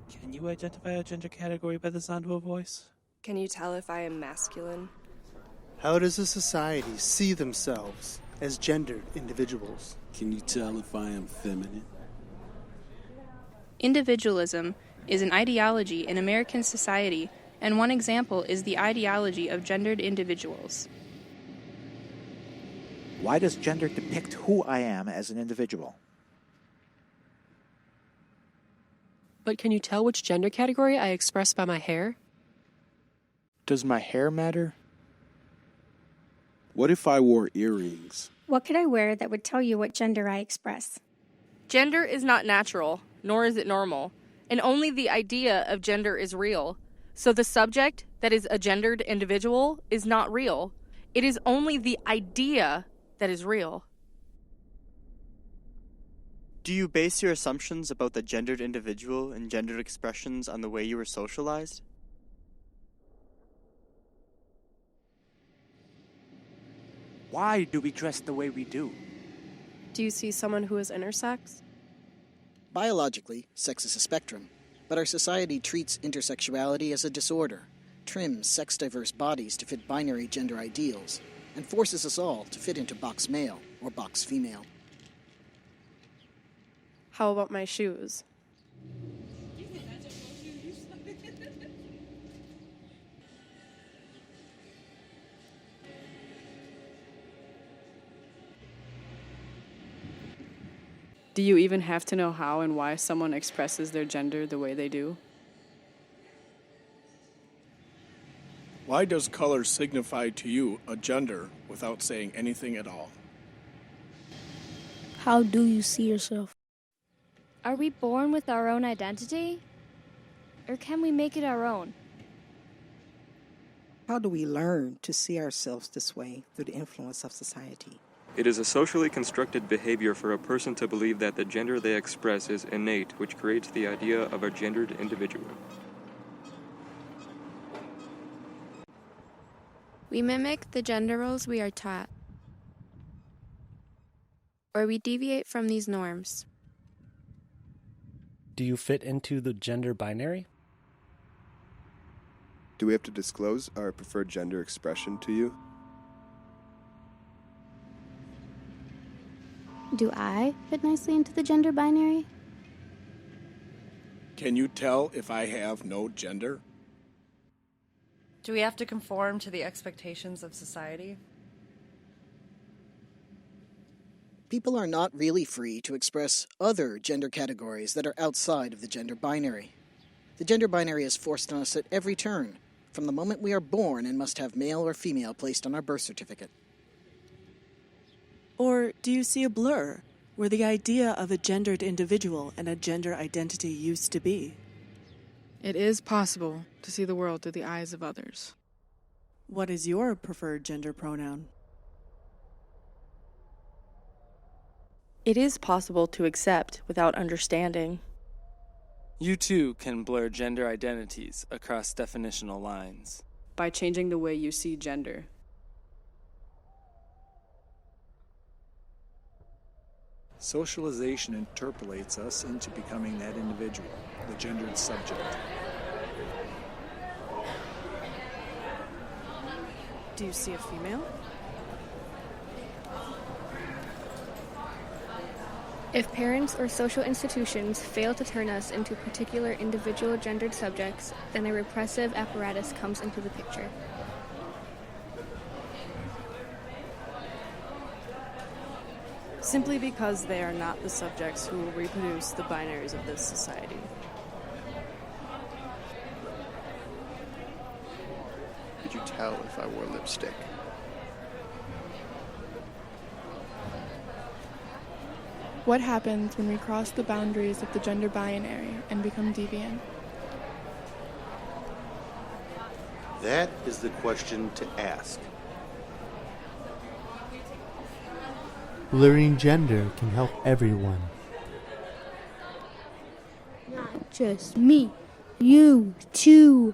Can you identify a gender category by the sound of a voice? Can you tell if I am masculine? How does a society see themselves as gendered individuals? Can you tell if I am feminine? Individualism is an ideology in American society, and one example is the ideology of gendered individuals. Why does gender depict who I am as an individual? But can you tell which gender category I express by my hair? Does my hair matter? What if I wore earrings? What could I wear that would tell you what gender I express? Gender is not natural, nor is it normal, and only the idea of gender is real. So the subject, that is a gendered individual, is not real. It is only the idea that is real. Do you base your assumptions about the gendered individual and gendered expressions on the way you were socialized? Why do we dress the way we do? Do you see someone who is intersex? Biologically, sex is a spectrum, but our society treats intersexuality as a disorder, trims sex-diverse bodies to fit binary gender ideals, and forces us all to fit into box male or box female. How about my shoes? Do you even have to know how and why someone expresses their gender the way they do? Why does color signify to you a gender without saying anything at all? How do you see yourself? Are we born with our own identity? Or can we make it our own? How do we learn to see ourselves this way through the influence of society? It is a socially constructed behavior for a person to believe that the gender they express is innate, which creates the idea of a gendered individual. We mimic the gender roles we are taught, or we deviate from these norms. Do you fit into the gender binary? Do we have to disclose our preferred gender expression to you? Do I fit nicely into the gender binary? Can you tell if I have no gender? Do we have to conform to the expectations of society? People are not really free to express other gender categories that are outside of the gender binary. The gender binary is forced on us at every turn, from the moment we are born and must have male or female placed on our birth certificate. Or do you see a blur, where the idea of a gendered individual and a gender identity used to be? It is possible to see the world through the eyes of others. What is your preferred gender pronoun? It is possible to accept without understanding. You too can blur gender identities across definitional lines. By changing the way you see gender. Socialization interpolates us into becoming that individual, the gendered subject. Do you see a female? If parents or social institutions fail to turn us into particular individual gendered subjects, then a repressive apparatus comes into the picture. Simply because they are not the subjects who will reproduce the binaries of this society. Could you tell if I wore lipstick? What happens when we cross the boundaries of the gender binary and become deviant? That is the question to ask. Blurring gender can help everyone. Not just me, you too.